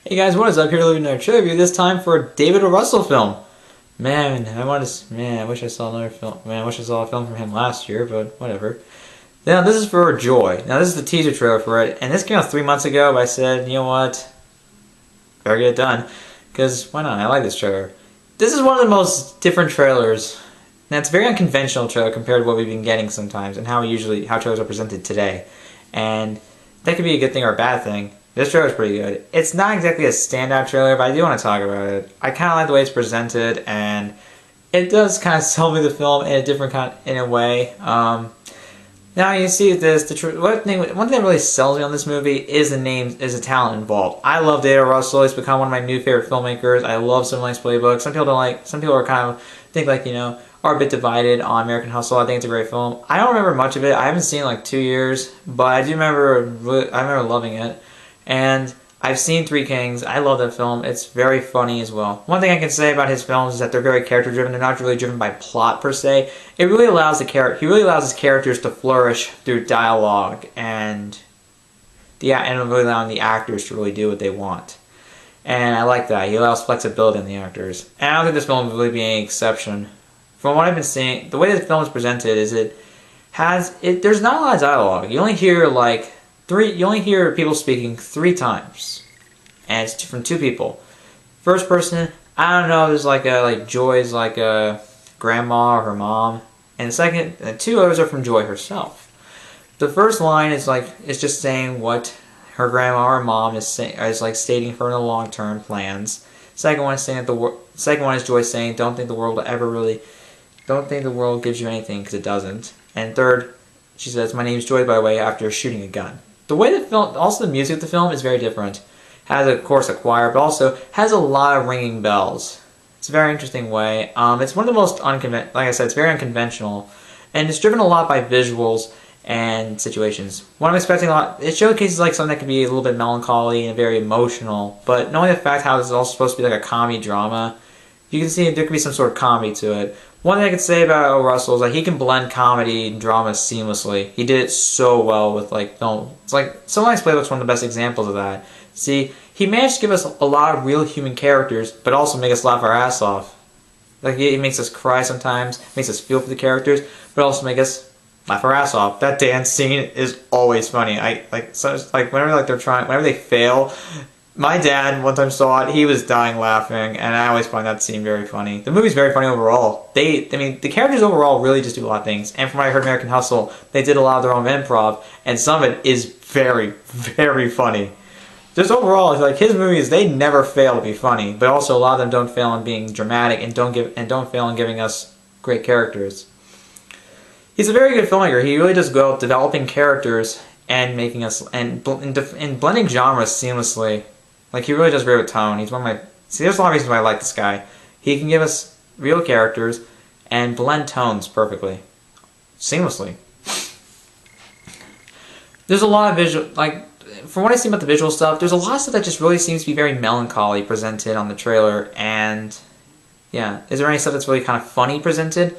Hey guys, what is up? Here to leave another trailer review. This time for a David O. Russell film. I wish I saw another film. Man, I wish I saw a film from him last year, but whatever. Now this is for Joy. Now this is the teaser trailer for it, and this came out 3 months ago. But I said, you know what? Better get it done, because why not? I like this trailer. This is one of the most different trailers. Now it's a very unconventional trailer compared to what we've been getting sometimes, and how trailers are presented today. And that could be a good thing or a bad thing. This trailer is pretty good. It's not exactly a standout trailer, but I do want to talk about it. I kind of like the way it's presented, and it does kind of sell me the film in a different in a way. Now you see this. One thing that really sells me on this movie is the talent involved. I love David Russell. He's become one of my new favorite filmmakers. I love Simulate's Playbook. Some people don't like. Some people are kind of think are a bit divided on American Hustle. I think it's a great film. I don't remember much of it. I haven't seen it in like 2 years, but I do remember. I remember loving it. And I've seen Three Kings. I love that film. It's very funny as well. One thing I can say about his films is that they're very character driven. They're not really driven by plot per se. It really allows he really allows his characters to flourish through dialogue and really allowing the actors to really do what they want. And I like that. He allows flexibility in the actors. And I don't think this film will really be any exception. From what I've been seeing, the way this film is presented is there's not a lot of dialogue. You only hear you only hear people speaking 3 times, and it's from 2 people. First person, I don't know. There's Joy's a grandma or her mom, and the 2 others are from Joy herself. The first line is just saying what her grandma or mom is stating for the long-term plans. Second one is Joy saying, don't think the world gives you anything, because it doesn't. And third, she says, my name's Joy, by the way, after shooting a gun. The way the music of the film is very different. Has, of course, a choir, but also has a lot of ringing bells. It's a very interesting way. It's one of the most like I said, it's very unconventional, and it's driven a lot by visuals and situations. What I'm expecting it showcases something that could be a little bit melancholy and very emotional, but knowing the fact how this is also supposed to be like a comedy drama, you can see there could be some sort of comedy to it. One thing I could say about O. Russell is he can blend comedy and drama seamlessly. He did it so well with film. It's Simulate's Playbook's one of the best examples of that. See, he managed to give us a lot of real human characters, but also make us laugh our ass off. He makes us cry sometimes, makes us feel for the characters, but also make us laugh our ass off. That dance scene is always funny. Whenever they fail. My dad one time saw it. He was dying laughing, and I always find that scene very funny. The movie's very funny overall. The characters overall really just do a lot of things. And from what I heard American Hustle, they did a lot of their own improv, and some of it is very, very funny. Just overall, it's his movies, they never fail to be funny, but also a lot of them don't fail in being dramatic and don't fail in giving us great characters. He's a very good filmmaker. He really does go developing characters and making us and blending genres seamlessly. He really does great with tone. He's one of my... See, there's a lot of reasons why I like this guy. He can give us real characters and blend tones perfectly. Seamlessly. There's a lot of visual... from what I see about the visual stuff, there's a lot of stuff that just really seems to be very melancholy presented on the trailer. And, yeah. Is there any stuff that's really kind of funny presented? If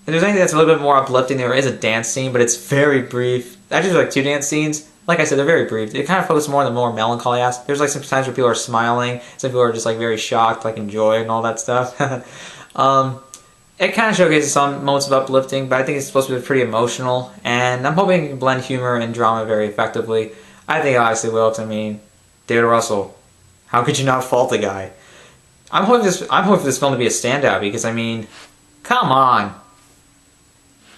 there's anything that's a little bit more uplifting, there is a dance scene, but it's very brief. Actually, there's 2 dance scenes. Like I said, they're very brief. They kind of focus more on the more melancholy aspect. There's some times where people are smiling, some people are just very shocked, in joy and all that stuff. It kind of showcases some moments of uplifting, but I think it's supposed to be pretty emotional. And I'm hoping it can blend humor and drama very effectively. I think it obviously will, because David Russell, how could you not fault the guy? I'm hoping for this film to be a standout, because come on.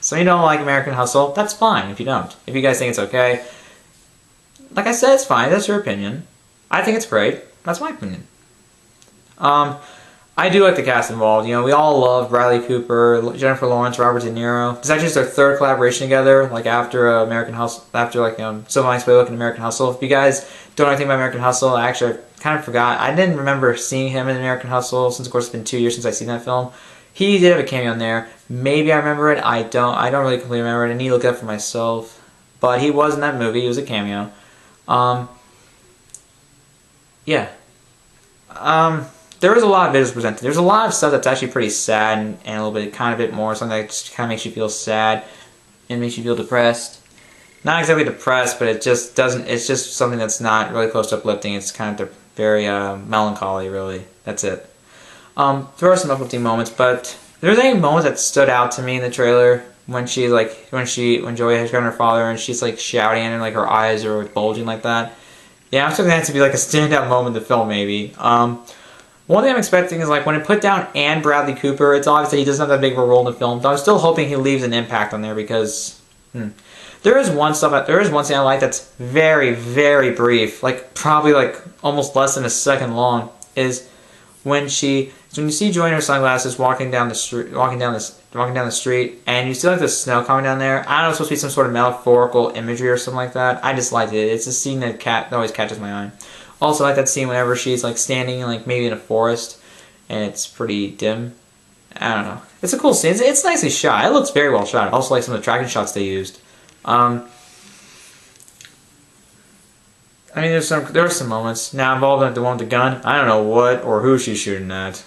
So you don't like American Hustle? That's fine if you don't. If you guys think it's okay. Like I said, it's fine. That's your opinion. I think it's great. That's my opinion. I do like the cast involved. We all love Bradley Cooper, Jennifer Lawrence, Robert De Niro. It's actually just their 3rd collaboration together, after American Hustle, Simulate's Playbook and American Hustle. If you guys don't know anything about American Hustle, I kind of forgot. I didn't remember seeing him in American Hustle, since of course it's been 2 years since I've seen that film. He did have a cameo in there. Maybe I remember it. I don't really completely remember it. I need to look it up for myself. But he was in that movie. He was a cameo. Yeah. There is a lot of visuals presented. There's a lot of stuff that's actually pretty sad and a little bit, more, something that just kind of makes you feel sad and makes you feel depressed. not exactly depressed, but it just doesn't. It's just something that's not really close to uplifting. It's kind of very melancholy, really. That's it. There are some uplifting moments, but if there's any moments that stood out to me in the trailer when when Joey has got her father and she's like shouting and like her eyes are bulging like that. Yeah, I'm expecting that to be like a standout moment in the film, maybe. One thing I'm expecting is like when it put down and Bradley Cooper, it's obvious that he doesn't have that big of a role in the film. But I'm still hoping he leaves an impact on there because there is one scene I like that's very, very brief, like probably like almost less than a second long. Is when you see Joy in her sunglasses walking down the street, and you see like the snow coming down there. I don't know, it's supposed to be some sort of metaphorical imagery or something like that. I just liked it. It's a scene that always catches my eye. Also, I like that scene whenever she's like standing like maybe in a forest, and it's pretty dim. I don't know. It's a cool scene. It's nicely shot. It looks very well shot. I also like some of the tracking shots they used. I mean, there are some moments. Now involved in the one with the gun. I don't know what or who she's shooting at.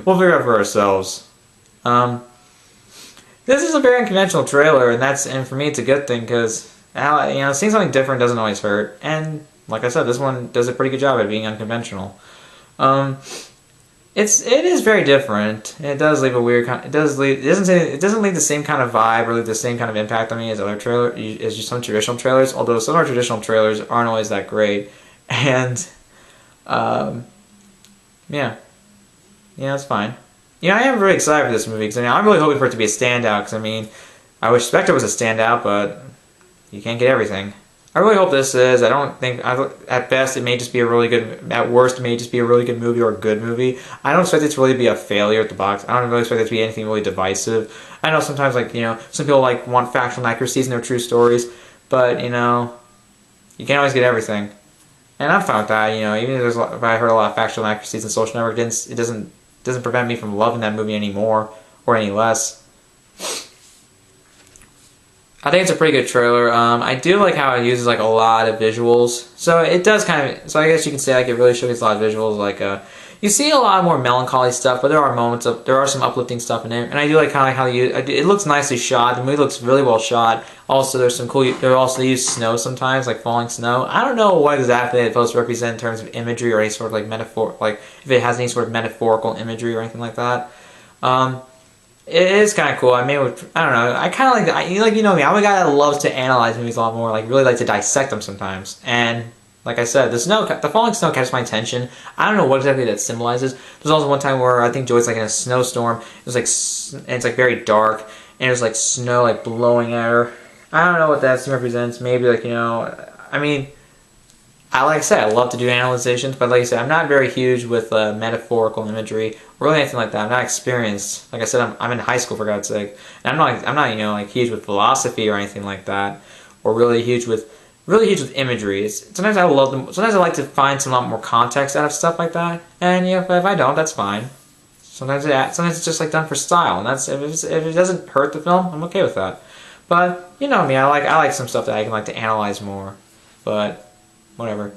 We'll figure it out for ourselves. This is a very unconventional trailer, and for me it's a good thing because seeing something different doesn't always hurt. And like I said, this one does a pretty good job at being unconventional. It is very different. It does leave a weird it doesn't leave the same kind of vibe or leave the same kind of impact on me as just some traditional trailers. Although some of our traditional trailers aren't always that great, and yeah, it's fine. I am really excited for this movie because I'm really hoping for it to be a standout. Because I wish Spectre was a standout, but you can't get everything. I really hope this is. I don't think, at best, it may just be a really good, at worst, it may just be a really good movie or a good movie. I don't expect it to really be a failure at the box. I don't really expect it to be anything really divisive. I know sometimes, some people, want factual inaccuracies in their true stories, but, you can't always get everything. And I'm fine with that, even if I heard a lot of factual inaccuracies in Social Network, it doesn't prevent me from loving that movie anymore, or any less. I think it's a pretty good trailer. I do like how it uses a lot of visuals. So it does so I guess you can say it really showcases a lot of visuals. You see a lot more melancholy stuff, but there are some uplifting stuff in there. And I do like how it looks nicely shot. The movie looks really well shot. Also, they use snow sometimes, like falling snow. I don't know what exactly it's supposed to represent in terms of imagery or any sort of metaphor, if it has any sort of metaphorical imagery or anything like that. It is kind of cool. I don't know. I kind of like you know me. I'm a guy that loves to analyze movies a lot more. Really like to dissect them sometimes. And like I said, the falling snow catches my attention. I don't know what exactly that symbolizes. There's also one time where I think Joy's in a snowstorm. And it's very dark, and there's snow blowing at her. I don't know what that represents. Maybe like I said, I love to do analyzations, but like I said, I'm not very huge with metaphorical imagery or really anything like that. I'm not experienced. Like I said, I'm in high school for God's sake, and I'm not huge with philosophy or anything like that, or really huge with imagery. Sometimes I love them. Sometimes I like to find some lot more context out of stuff like that, and if I don't, that's fine. Sometimes it's just done for style, and if it doesn't hurt the film, I'm okay with that. But you know me, I like some stuff that I can to analyze more, but. Whatever.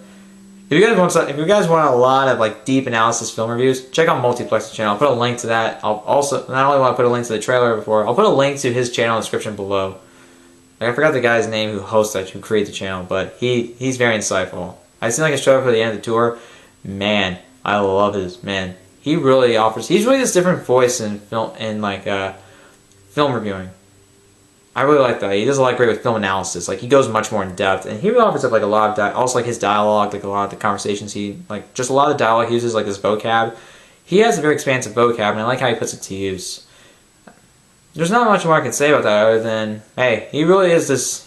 If you guys want a lot of deep analysis film reviews, check out Multiplex's channel. I'll put a link to that. I'll also not only want to put a link to the trailer before, I'll put a link to his channel in the description below. I forgot the guy's name who created the channel, but he's very insightful. I've seen his trailer for the end of the tour. Man, I love his man. He's really this different voice in film film reviewing. I really like that. He does great with film analysis. He goes much more in depth, and he really offers up a lot of also his dialogue, a lot of the conversations just a lot of the dialogue he uses this vocab. He has a very expansive vocab, and I like how he puts it to use. There's not much more I can say about that other than hey, he really is this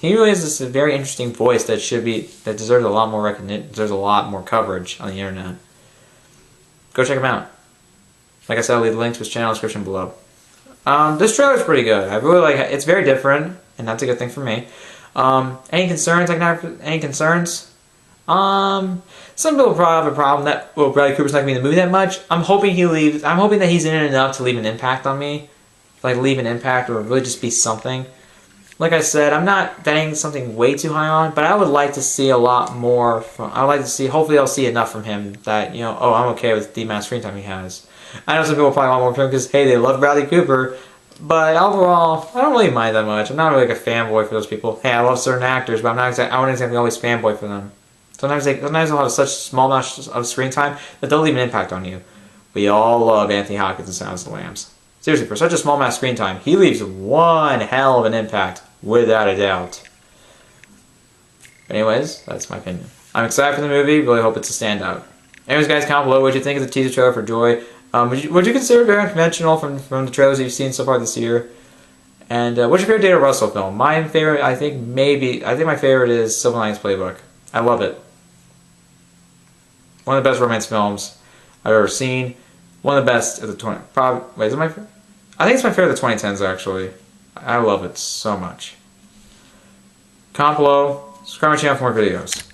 very interesting voice that deserves a lot more recognition, deserves a lot more coverage on the internet. Go check him out. Like I said, I'll leave the link to his channel in the description below. This trailer is pretty good. I really like it. It's very different, and that's a good thing for me. Any concerns? Any concerns? Some people probably have a problem that Bradley Cooper's not going to be in the movie that much. I'm hoping that he's in it enough to leave an impact on me, leave an impact or really just be something. Like I said, I'm not betting something way too high on, but I would like to see a lot more from. I would like to see. Hopefully, I'll see enough from him that I'm okay with the amount of screen time he has. I know some people probably want more from him because, hey, they love Bradley Cooper. But overall, I don't really mind that much. I'm not really like a fanboy for those people. Hey, I love certain actors, but I wouldn't exactly always fanboy for them. Sometimes they'll have such small amounts of screen time that they'll leave an impact on you. We all love Anthony Hopkins in Silence of the Lambs. Seriously, for such a small amount of screen time, he leaves one hell of an impact, without a doubt. Anyways, that's my opinion. I'm excited for the movie. Really hope it's a standout. Anyways, guys, comment below what you think of the teaser trailer for Joy. Would you consider it very unconventional from the trailers that you've seen so far this year? And what's your favorite Data Russell film? My favorite, I think my favorite is Silver Linings Playbook. I love it. One of the best romance films I've ever seen. One of the best of the 20. Wait, is it my favorite? I think it's my favorite of the 2010s actually. I love it so much. Comment below. Subscribe to my channel for more videos.